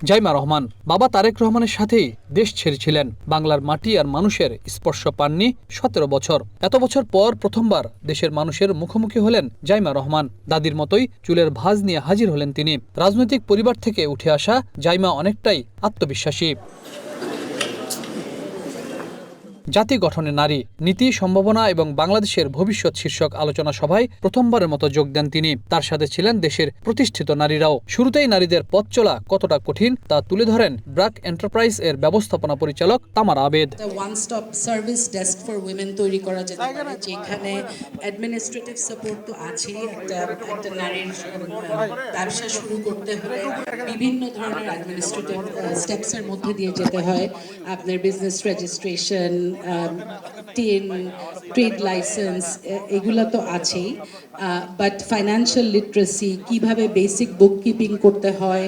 জাইমা রহমান বাবা তারেক রহমানের সাথেই দেশ ছেড়েছিলেন। বাংলার মাটি আর মানুষের স্পর্শ পাননি 17 বছর। এত বছর পর প্রথমবার দেশের মানুষের মুখোমুখি হলেন জাইমা রহমান। দাদির মতোই চুলের ভাঁজ নিয়ে হাজির হলেন তিনি। রাজনৈতিক পরিবার থেকে উঠে আসা জাইমা অনেকটাই আত্মবিশ্বাসী। জাতি গঠনে নারী, নীতি, সম্ভাবনা এবং বাংলাদেশের ভবিষ্যৎ শীর্ষক আলোচনা সভায় প্রথমবারের মতো যোগ দেন তিনি। তার সাথে ছিলেন দেশের প্রতিষ্ঠিত নারীরাও। শুরুতেই নারীদের পথ চলা কতটা কঠিন তা তুলে ধরেন ব্র্যাক এন্টারপ্রাইজ এর ব্যবস্থাপনা পরিচালক Tamara Abed. One stop service desk for women তৈরি করা যেতে পারে, যেখানে অ্যাডমিনিস্ট্রেটিভ সাপোর্ট তো আছেই। একটা নারীর ব্যবসা শুরু করতে হলে বিভিন্ন ধরনের অ্যাডমিনিস্ট্রেটিভ স্টেপসের মধ্যে দিয়ে যেতে হয়। আপনার business registration, tin, trade licence, এগুলো তো আছেই। বাট ফাইন্যান্সিয়াল লিটারেসি, কিভাবে বেসিক বুককিপিং করতে হয়,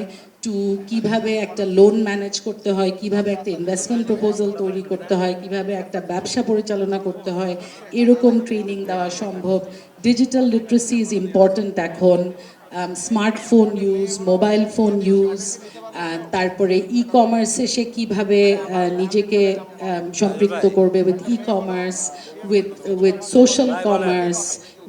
কিভাবে একটা লোন ম্যানেজ করতে হয়, কিভাবে একটা ইনভেস্টমেন্ট প্রপোজাল তৈরি করতে হয়, কিভাবে একটা ব্যবসা পরিচালনা করতে হয়, এরকম ট্রেনিং দেওয়া সম্ভব। ডিজিটাল লিটারেসি ইজ ইম্পর্ট্যান্ট এখন। Smartphone use, mobile phone use, তারপরে ই কমার্সে সে কীভাবে নিজেকে সম্পৃক্ত করবে with e commerce, with social commerce,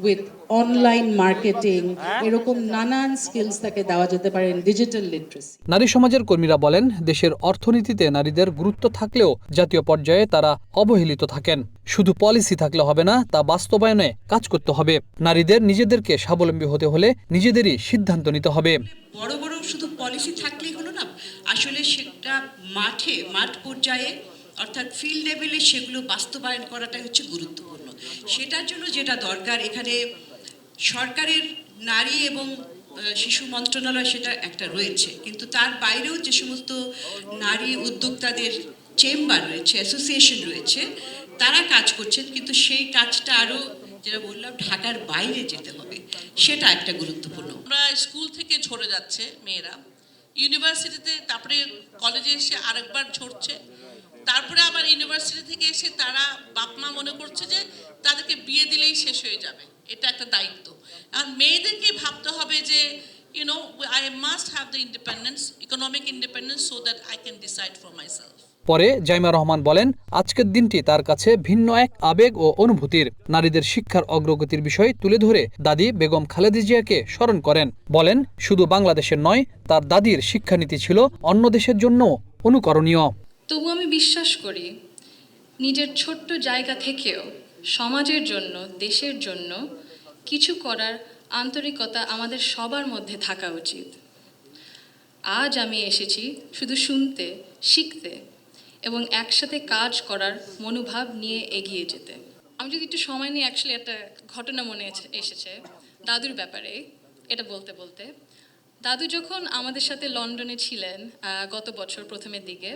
with online marketing, এরকম নানান স্কিলস তাকে দেওয়া যেতে পারে ডিজিটাল লিটারেসি। নারী সমাজের কর্মীরা বলেন, দেশের অর্থনীতিতে নারীদের গুরুত্ব থাকলেও জাতীয় পর্যায়ে তারা অবহেলিত থাকেন। শুধু পলিসি থাকলে হবে না, তা বাস্তবায়নে কাজ করতে হবে। নারীদের নিজেদেরকে স্বাবলম্বী হতে হলে নিজেদেরই সিদ্ধান্ত নিতে হবে। বড় বড় শুধু পলিসি থাকলেই হলো না, আসলে সেটা মাঠ পর্যায়ে অর্থাৎ ফিল্ড লেভেলে সেগুলো বাস্তবায়ন করাটাই হচ্ছে গুরুত্বপূর্ণ। সেটার জন্য যেটা দরকার, এখানে সরকারের নারী এবং শিশু মন্ত্রণালয় সেটা একটা রয়েছে, কিন্তু তার বাইরেও যে সমস্ত নারী উদ্যোক্তাদের চেম্বার রয়েছে, অ্যাসোসিয়েশন রয়েছে, তারা কাজ করছেন, কিন্তু সেই কাজটা আরও যেটা বললাম ঢাকার বাইরে যেতে হবে, সেটা একটা গুরুত্বপূর্ণ। আমরা স্কুল থেকে ঝরে যাচ্ছে মেয়েরা, ইউনিভার্সিটিতে, তারপরে কলেজে এসে আরেকবার ঝরছে, তারপরে আবার ইউনিভার্সিটি থেকে এসে তারা বাপ মা মনে করছে যে তাদেরকে বিয়ে দিলেই শেষ হয়ে যাবে। এটা একটা দায়িত্ব। আর মেয়েদেরকে ভাবতে হবে যে I must have the independence, economic independence, so that I can decide for myself. পরে জাইমা রহমান বলেন, আজকের দিনটি তার কাছে ভিন্ন এক আবেগ ও অনুভূতির। নারীদের শিক্ষার অগ্রগতির বিষয় তুলে ধরে দাদি বেগম খালেদা জিয়াকে স্মরণ করেন। বলেন, শুধু বাংলাদেশের নয়, তার দাদির শিক্ষানীতি ছিল অন্য দেশের জন্য অনুকরণীয়। তবু আমি বিশ্বাস করি, নিজের ছোট্ট জায়গা থেকেও সমাজের জন্য, দেশের জন্য কিছু করার আন্তরিকতা আমাদের সবার মধ্যে থাকা উচিত। আজ আমি এসেছি শুধু শুনতে, শিখতে এবং একসাথে কাজ করার মনোভাব নিয়ে এগিয়ে যেতে। আমি যদি একটু সময় নিয়ে অ্যাকচুয়ালি একটা ঘটনা মনে এসেছে দাদুর ব্যাপারে। এটা বলতে বলতে, দাদু যখন আমাদের সাথে লন্ডনে ছিলেন গত বছর প্রথমের দিকে,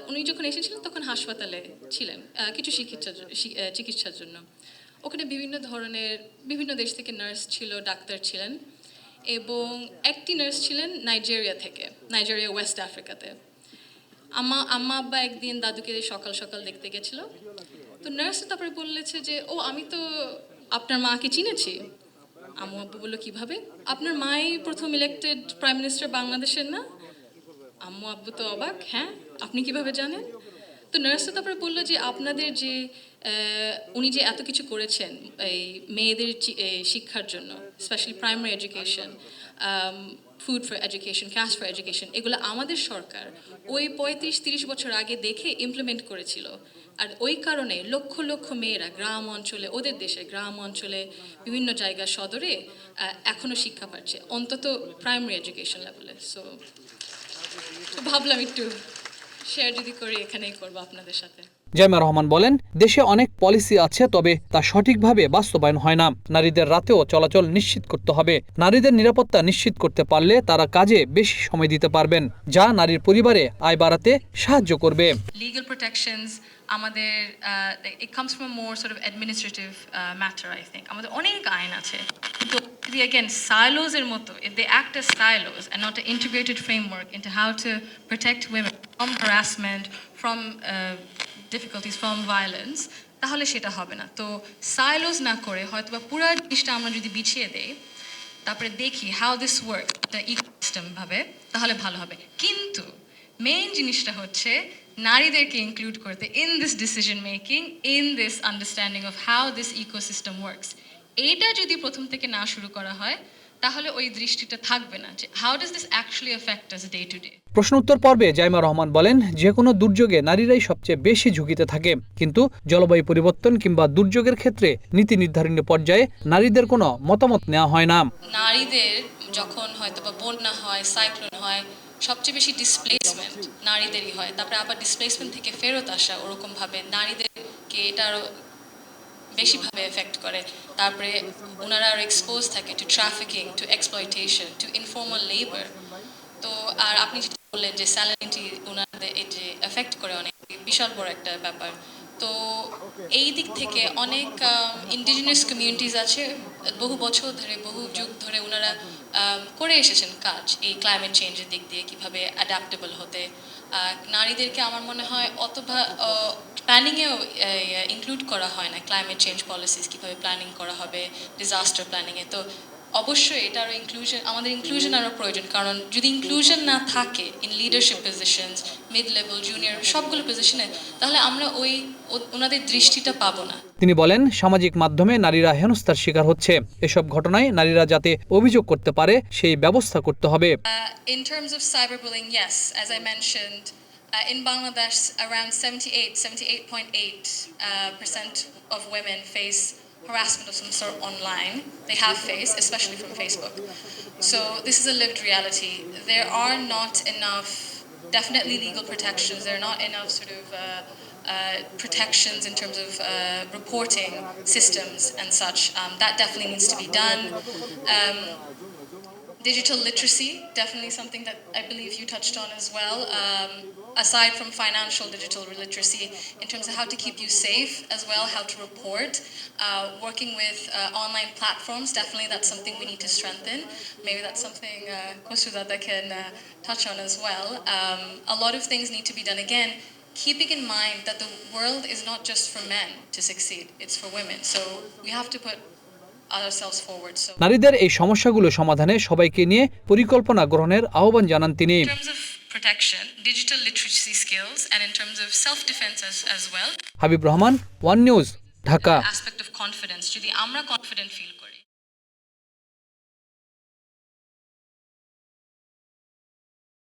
উনি যখন এসেছিলেন তখন হাসপাতালে ছিলেন কিছু চিকিৎসার জন্য। ওখানে বিভিন্ন দেশ থেকে নার্স ছিল, ডাক্তার ছিলেন, এবং একটি নার্স ছিলেন নাইজেরিয়া ওয়েস্ট আফ্রিকাতে। আম্মা আব্বা একদিন দাদুকে সকাল সকাল দেখতে গেছিল। তো নার্স তারপরে বলেছে যে, ও আমি তো আপনার মাকে চিনেছি। আম্মু আব্বু বললো, কিভাবে? আপনার মাই প্রথম ইলেক্টেড প্রাইম মিনিস্টার বাংলাদেশের না? আম্মু আব্বু তো অবাক, হ্যাঁ আপনি কিভাবে জানেন? তো নার্স তারপরে বললো যে, আপনাদের যে উনি যে এত কিছু করেছেন এই মেয়েদের শিক্ষার জন্য, specially primary education, food for education, cash for education, এগুলো আমাদের সরকার ওই 35-30 বছর আগে দেখে ইমপ্লিমেন্ট করেছিল। আর ওই কারণে লক্ষ লক্ষ মেয়েরা গ্রাম অঞ্চলে, ওদের দেশে গ্রাম অঞ্চলে বিভিন্ন জায়গা সদরে এখনও শিক্ষা পাচ্ছে, অন্তত প্রাইমারি এডুকেশন লেভেলে। সো ভাবলাম একটু শেয়ার যদি করি, এখানেই করবো আপনাদের সাথে। জাইমা রহমান বলেন, দেশে অনেক পলিসি আছে, তবে তা সঠিকভাবে বাস্তবায়ন হয় না। নারীদের রাতেও চলাচল নিশ্চিত করতে হবে। নারীদের নিরাপত্তা নিশ্চিত করতে পারলে তারা কাজে বেশি সময় দিতে পারবেন, যা নারীর পরিবারে আয় বাড়াতে সাহায্য করবে। লিগ্যাল প্রোটেকশনস আমাদের it comes from a more sort of administrative matter, I think. আমাদের অনেক আইন আছে, কিন্তু again silos এর মতো, if they act as silos and not an integrated framework into how to protect women from harassment, from difficulties, from violence, তাহলে সেটা হবে না। তো সাইলোস না করে হয়তো বা পুরো জিনিসটা আমরা যদি বিছিয়ে দেই, তারপরে দেখি হাউ দিস ওয়ার্ক, সিস্টেম ভাবে তাহলে ভালো হবে, কিন্তু মেইন জিনিসটা হচ্ছে নারীদেরকে ইনক্লুড করতে in this decision making, in this understanding of how this ecosystem works. এইটা যদি প্রথম থেকে না শুরু করা হয় তাহলে ওই দৃষ্টিটা থাকবে না যে how does this actually affect us day to day. প্রশ্ন উত্তর পর্বে জাইমা রহমান বলেন, যে কোনো দুর্যোগে নারীরাই সবচেয়ে বেশি ঝুঁকিতে থাকে, কিন্তু জলবায়ু পরিবর্তন কিংবা দুর্যোগের ক্ষেত্রে নীতি নির্ধারণী পর্যায়ে নারীদের কোনো মতামত নেওয়া হয় না। নারীদের যখন হয়তো বা বন্যা হয়, সাইক্লোন হয়, সবচেয়ে বেশি ডিসপ্লেসমেন্ট নারীদেরই হয়। তারপরে আবার ডিসপ্লেসমেন্ট থেকে ফেরত আসা ওরকমভাবে নারীদেরকে এটা আরও বেশিভাবে এফেক্ট করে। তারপরে ওনারা আরও এক্সপোজ থাকে to trafficking, to exploitation, to informal labour. তো আর আপনি যেটা বললেন যে স্যালারিটি ওনাদের এই যে এফেক্ট করে, অনেক বিশাল বড় একটা ব্যাপার। তো এই দিক থেকে অনেক ইন্ডিজিনাস কমিউনিটিজ আছে, বহু বছর ধরে, বহু যুগ ধরে ওনারা করে এসেছেন কাজ এই ক্লাইমেট চেঞ্জের দিক দিয়ে কীভাবে অ্যাডাপ্টেবল হতে। নারীদেরকে আমার মনে হয় অতটা প্ল্যানিংয়েও ইনক্লুড করা হয় না, ক্লাইমেট চেঞ্জ পলিসিস কীভাবে প্ল্যানিং করা হবে, ডিজাস্টার প্ল্যানিংয়ে। তো অবশ্যই এটা আরও আমাদের ইনক্লুশন আরও প্রয়োজন, কারণ যদি ইনক্লুশন না থাকে in leadership positions, mid level, junior সবগুলো পজিশনে, তাহলে আমরা ওনাদের দৃষ্টিটা পাবো না। তিনি বলেন, সামাজিক মাধ্যমে নারীরা হেনস্থার শিকার হচ্ছে, এসব ঘটনায় নারীরা যাতে অভিযোগ করতে পারে সেই ব্যবস্থা করতে হবে। In terms of cyberbullying, yes, as I mentioned, in Bangladesh, around 78.8% of women face harassment of some sort online. They have faced, especially from Facebook. So this is a lived reality. There are not enough, definitely legal protections. There are not enough sort of protections in terms of reporting systems and such. That definitely needs to be done. Digital literacy, definitely something that I believe you touched on as well. Aside from financial digital literacy, in terms of how to keep you safe as well, how to report, working with online platforms, definitely that's something we need to strengthen. Maybe that's something Kosudata can touch on as well. A lot of things need to be done. Again, keeping in mind that the world is not just for men to succeed, it's for women. So we have to put ourselves forward. So নারীদের এই সমস্যাগুলো সমাধানে সবাইকে নিয়ে পরিকল্পনা গ্রহণের আহ্বান জানান তিনি। in terms of protection, digital literacy skills, and in terms of self-defense as well. Habib Rahman, one news, Dhaka. Aspect of confidence, যদি আমরা confident feel